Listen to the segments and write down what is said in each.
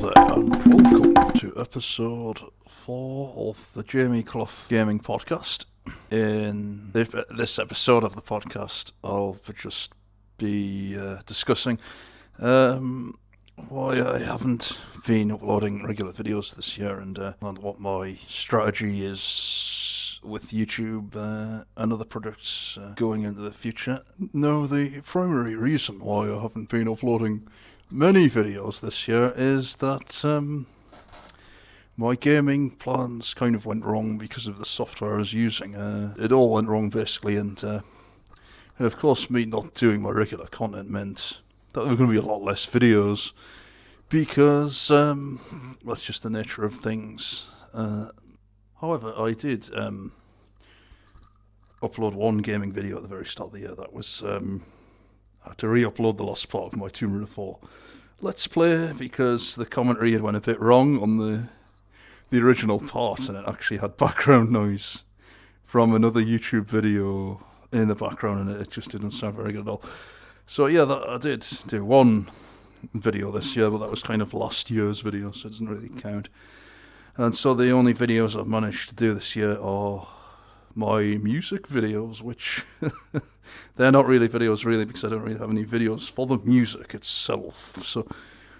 there, and welcome to episode 4 of the JamieCloughGaming podcast. In this episode of the podcast, I'll just be discussing why I haven't been uploading regular videos this year and what my strategy is with YouTube and other products going into the future. No, the primary reason why I haven't been uploading many videos this year is that my gaming plans kind of went wrong because of the software I was using. It all went wrong basically, and of course me not doing my regular content meant that there were going to be a lot less videos because that's just the nature of things. However, I did upload one gaming video at the very start of the year. That was I had to re-upload the last part of my Tomb Raider 4 Let's Play because the commentary had went a bit wrong on the original part, and it actually had background noise from another YouTube video in the background, and it just didn't sound very good at all. So yeah, I did do one video this year, but that was kind of last year's video, so it doesn't really count. And so the only videos I've managed to do this year are my music videos, which they're not really videos really because I don't really have any videos for the music itself. So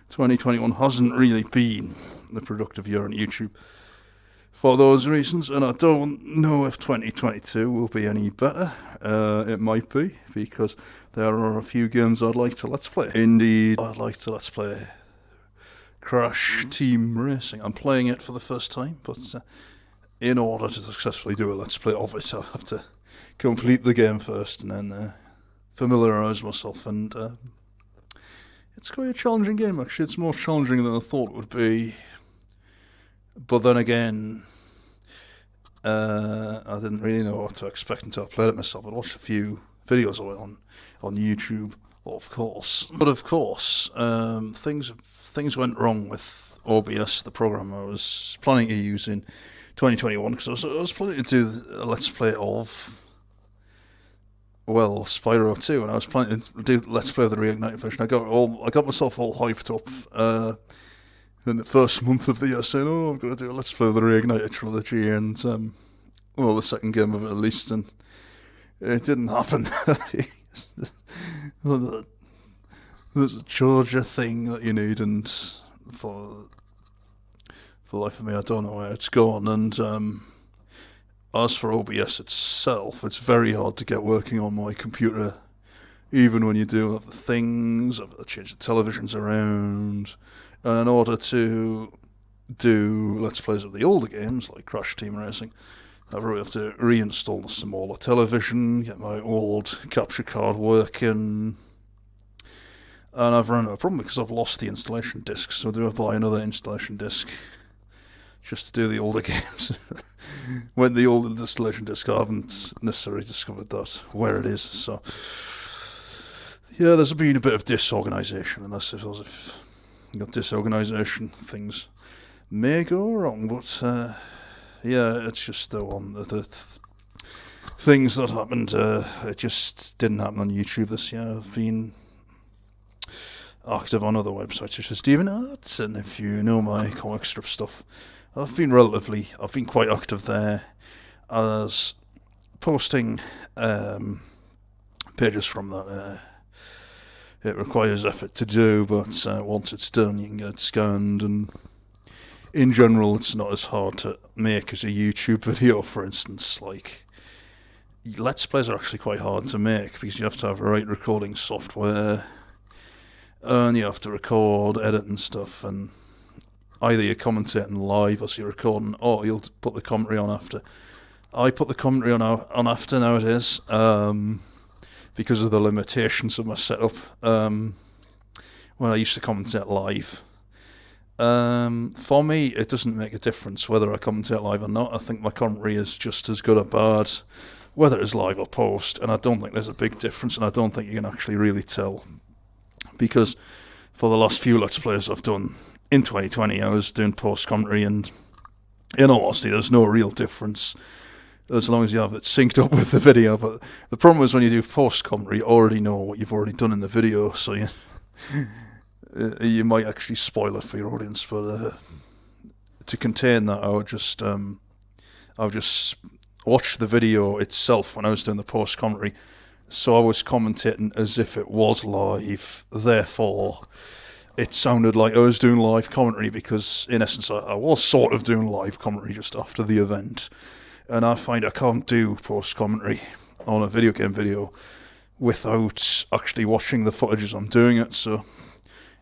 2021 hasn't really been the productive year on YouTube for those reasons, and I don't know if 2022 will be any better. It might be, because there are a few games I'd like to Let's Play. Indeed, I'd like to Let's Play Crash Team Racing. I'm playing it for the first time, but in order to successfully do a Let's Play of it, I'll have to complete the game first and then familiarise myself. And it's quite a challenging game, actually. It's more challenging than I thought it would be. But then again, I didn't really know what to expect until I played it myself. I'd watched a few videos of it on YouTube, of course. But of course, things went wrong with OBS, the program I was planning to use in 2021, because I was planning to do a Let's Play of, well, Spyro 2, and I was planning to do Let's Play of the Reignited version. I got myself all hyped up in the first month of the year, saying, "Oh, I'm going to do a Let's Play of the Reignited trilogy," and well, the second game of it at least, and it didn't happen. There's a charger thing that you need, and for the life of me, I don't know where it's gone. And as for OBS itself, it's very hard to get working on my computer, even when you do have the things. I've got to change the televisions around, and in order to do Let's Plays of the older games, like Crash Team Racing, I really have to reinstall the smaller television, get my old capture card working, and I've run into a problem because I've lost the installation disc, so do I buy another installation disc just to do the older games? When the old installation disc, I haven't necessarily discovered that where it is. So yeah, there's been a bit of disorganisation, and I suppose if you got disorganisation, things may go wrong. But yeah, it's just the one the things that happened. It just didn't happen on YouTube this year. I've been active on other websites such as DeviantArt, and if you know my comic strip stuff, I've been quite active there as posting pages from that. It requires effort to do, but once it's done, you can get it scanned, and in general, it's not as hard to make as a YouTube video, for instance. Like, Let's Plays are actually quite hard to make because you have to have the right recording software, and you have to record, edit and stuff, and either you're commentating live as you're recording, or you'll put the commentary on after. I put the commentary on after nowadays, because of the limitations of my setup. When I used to commentate live, for me, it doesn't make a difference whether I commentate live or not. I think my commentary is just as good or bad, whether it's live or post, and I don't think there's a big difference, and I don't think you can actually really tell. Because for the last few Let's Plays I've done in 2020, I was doing post commentary, and in all honesty, there's no real difference as long as you have it synced up with the video. But the problem is when you do post commentary, you already know what you've already done in the video, so you might actually spoil it for your audience. But to contain that, I would just watch the video itself when I was doing the post commentary. So I was commentating as if it was live. Therefore, it sounded like I was doing live commentary because, in essence, I was sort of doing live commentary just after the event. And I find I can't do post commentary on a video game video without actually watching the footage as I'm doing it. So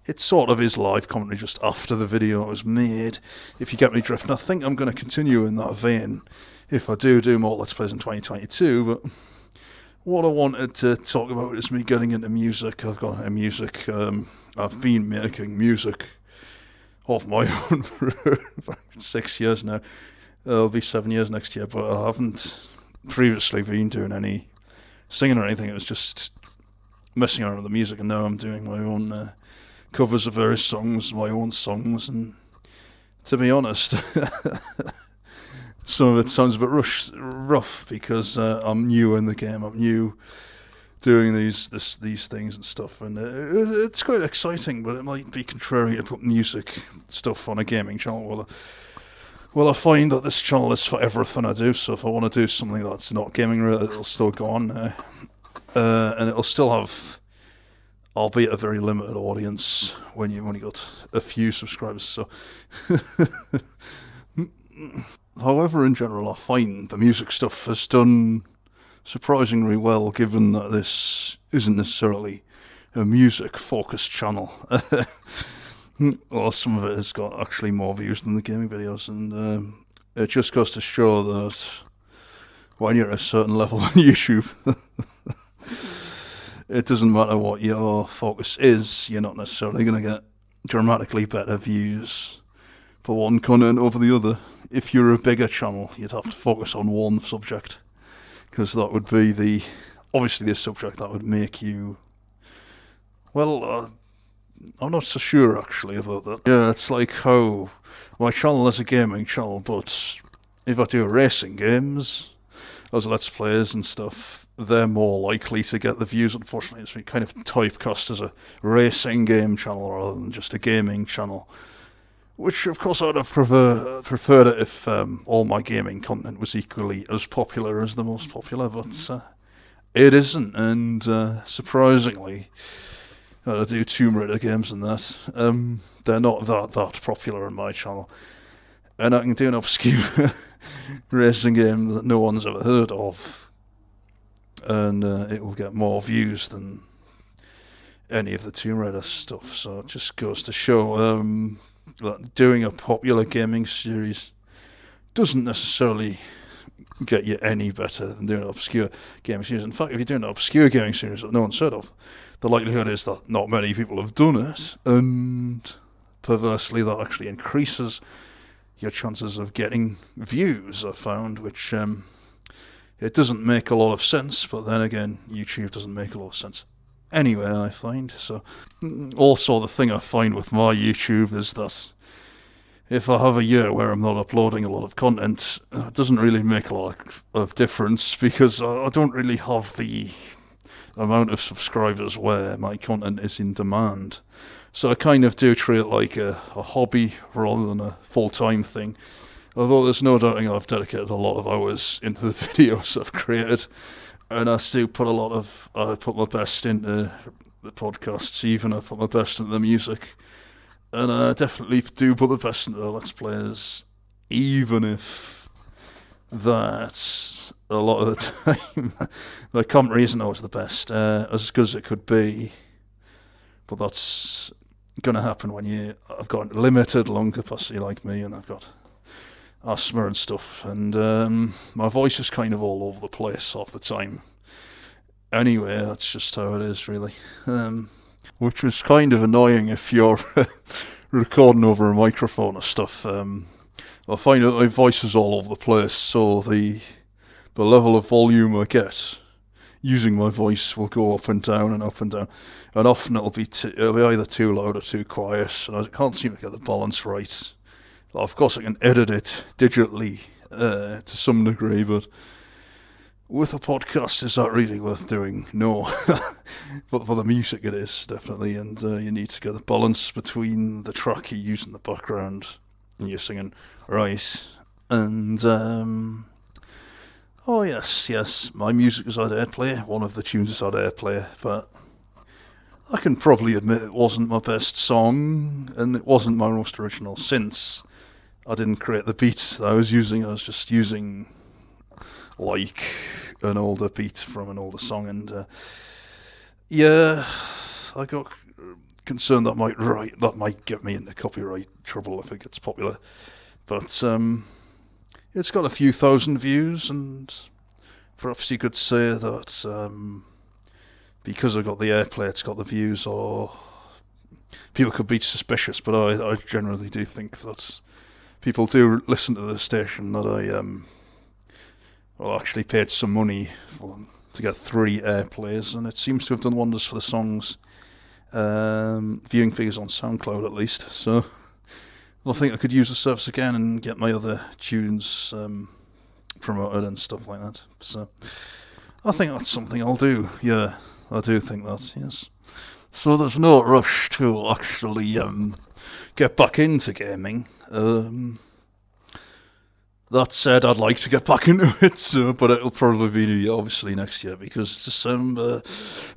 it sort of is live commentary just after the video was made, if you get me drifting. I think I'm going to continue in that vein if I do more Let's Plays in 2022, but what I wanted to talk about is me getting into music. I've got into music. I've been making music of my own for about 6 years now. It'll be 7 years next year, but I haven't previously been doing any singing or anything. It was just messing around with the music, and now I'm doing my own covers of various songs, my own songs, and to be honest, some of it sounds a bit rough because I'm new in the game. I'm new doing these things and stuff, and it's quite exciting. But it might be contrary to put music stuff on a gaming channel. Well, I find that this channel is for everything I do. So if I want to do something that's not gaming related, it'll still go on, and it'll still have, albeit a very limited audience when you've only got a few subscribers. So. However, in general, I find the music stuff has done surprisingly well, given that this isn't necessarily a music-focused channel. Well, some of it has got actually more views than the gaming videos, and it just goes to show that when you're at a certain level on YouTube, it doesn't matter what your focus is, you're not necessarily going to get dramatically better views for one content over the other. If you're a bigger channel, you'd have to focus on one subject, because that would be obviously the subject that would make you, well, I'm not so sure actually about that. Yeah, it's like how my channel is a gaming channel, but if I do racing games as Let's Plays and stuff, they're more likely to get the views. Unfortunately, it's been kind of typecast as a racing game channel rather than just a gaming channel. Which, of course, I would have preferred it if all my gaming content was equally as popular as the most popular, but it isn't, and surprisingly, I do Tomb Raider games and that, they're not that popular on my channel, and I can do an obscure racing game that no one's ever heard of, and it will get more views than any of the Tomb Raider stuff, so it just goes to show that doing a popular gaming series doesn't necessarily get you any better than doing an obscure gaming series. In fact, if you're doing an obscure gaming series that no one's heard of, the likelihood is that not many people have done it, and perversely that actually increases your chances of getting views, I found, which it doesn't make a lot of sense, but then again, YouTube doesn't make a lot of sense anyway, I find. So also the thing I find with my YouTube is that if I have a year where I'm not uploading a lot of content, it doesn't really make a lot of difference, because I don't really have the amount of subscribers where my content is in demand. So I kind of do treat it like a hobby rather than a full-time thing. Although there's no doubting I've dedicated a lot of hours into the videos I've created, and I still put my best into the podcasts, even I put my best into the music. And I definitely do put the best into the Let's Plays, even if that, a lot of the time, the commentary isn't always the best, as good as it could be. But that's going to happen when I've got limited lung capacity like me, and I've got asthma and stuff, and my voice is kind of all over the place half the time. Anyway, that's just how it is, really. Which is kind of annoying if you're recording over a microphone or stuff. I find that my voice is all over the place, so the level of volume I get using my voice will go up and down and up and down, and often it'll be either too loud or too quiet, and I can't seem to get the balance right. Of course, I can edit it digitally to some degree, but with a podcast, is that really worth doing? No. But for the music it is, definitely, and you need to get a balance between the track you use in the background and you're singing, right, and oh yes, my music is had airplay, one of the tunes is had airplay, but I can probably admit it wasn't my best song, and it wasn't my most original, since I didn't create the beats that I was using. I was just using like an older beat from an older song, and yeah, I got concerned that might get me into copyright trouble if it gets popular. But it's got a few thousand views, and perhaps you could say that because I got the airplay, it's got the views, or people could be suspicious, but I generally do think that people do listen to the station, that I actually paid some money for them to get 3 airplays, and it seems to have done wonders for the songs. Viewing figures on SoundCloud at least, so I think I could use the service again and get my other tunes promoted and stuff like that. So I think that's something I'll do. Yeah, I do think that, yes. So there's no rush to actually get back into gaming. That said, I'd like to get back into it, but it'll probably be obviously next year, because it's December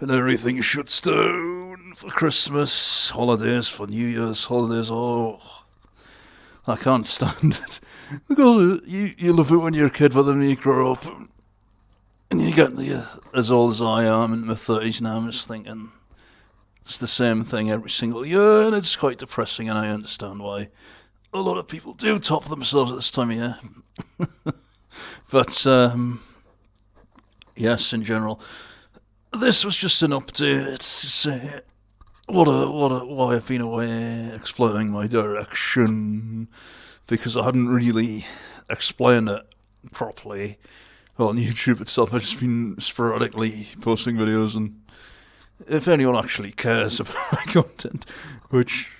and everything shuts down for Christmas, holidays, for New Year's holidays. Oh, I can't stand it. Because you love it when you're a kid, but then you grow up and you get as old as I am, in my 30s now, I'm just thinking it's the same thing every single year, and it's quite depressing, and I understand why a lot of people do top themselves at this time of year. But yes, in general, this was just an update to say why I've been away exploring my direction, because I hadn't really explained it properly on YouTube itself. I've just been sporadically posting videos, and if anyone actually cares about my content, which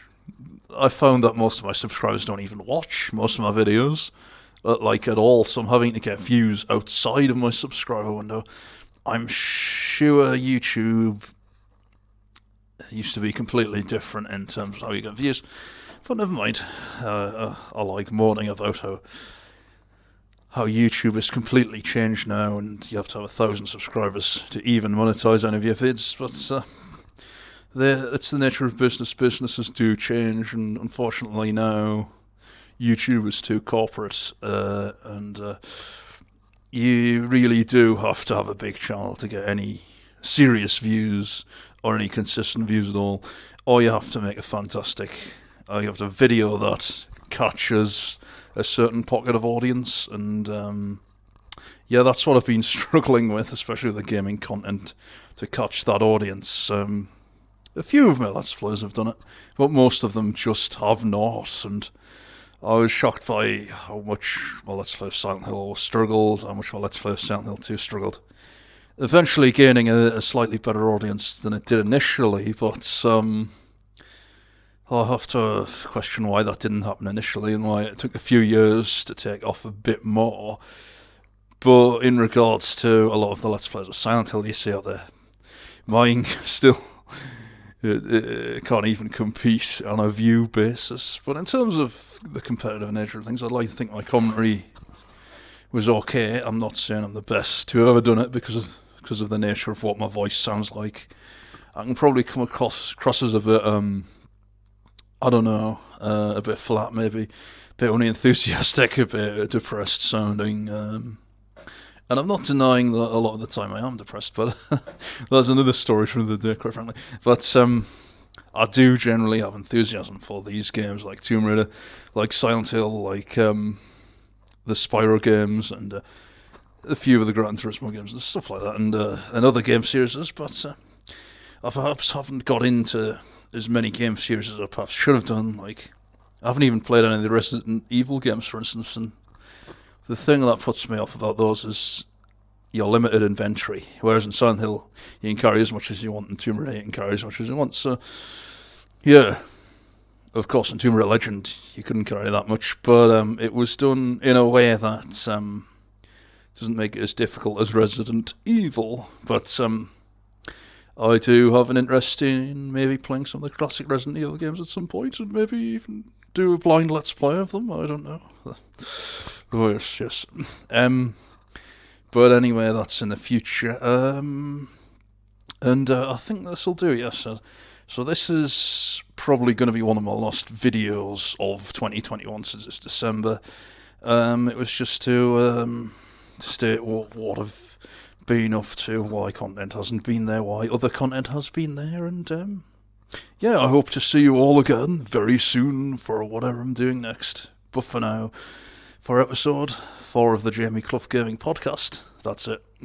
I found that most of my subscribers don't even watch most of my videos, at all, so I'm having to get views outside of my subscriber window. I'm sure YouTube used to be completely different in terms of how you get views, but never mind. I like moaning about how YouTube has completely changed now, and you have to have 1,000 subscribers to even monetize any of your vids, but it's the nature of business. Businesses do change, and unfortunately now YouTube is too corporate, and you really do have to have a big channel to get any serious views or any consistent views at all, or you have to make you have to video that catches a certain pocket of audience, and yeah, that's what I've been struggling with, especially with the gaming content, to catch that audience. A few of my Let's Plays have done it, but most of them just have not, and I was shocked by how much my Let's Play of Silent Hill struggled, how much my Let's Play of Silent Hill 2 struggled. Eventually gaining a slightly better audience than it did initially, but I'll have to question why that didn't happen initially, and why it took a few years to take off a bit more. But in regards to a lot of the Let's Plays of Silent Hill you see out there, mine still it can't even compete on a view basis. But in terms of the competitive nature of things, I'd like to think my commentary was okay. I'm not saying I'm the best to have ever done it because of the nature of what my voice sounds like. I can probably come across as a bit I don't know, a bit flat maybe, a bit unenthusiastic, a bit depressed sounding. And I'm not denying that a lot of the time I am depressed, but that's another story for the day, quite frankly. But I do generally have enthusiasm for these games, like Tomb Raider, like Silent Hill, like the Spyro games, and a few of the Gran Turismo games and stuff like that, and other game series. But I perhaps haven't got into as many game series as I perhaps should have done. Like, I haven't even played any of the Resident Evil games, for instance, and the thing that puts me off about those is your limited inventory, whereas in Silent Hill you can carry as much as you want, in Tomb Raider you can carry as much as you want. So yeah, of course in Tomb Raider Legend you couldn't carry that much, but it was done in a way that doesn't make it as difficult as Resident Evil, but I do have an interest in maybe playing some of the classic Resident Evil games at some point, and maybe even do a blind Let's Play of them. I don't know. Oh, yes. But anyway, that's in the future. And I think this will do, yes. So this is probably going to be one of my last videos of 2021 since it's December. It was just to state what I've been up to, why content hasn't been there, why other content has been there, and yeah, I hope to see you all again very soon for whatever I'm doing next. But for now, for episode 4 of the JamieCloughGaming podcast, that's it.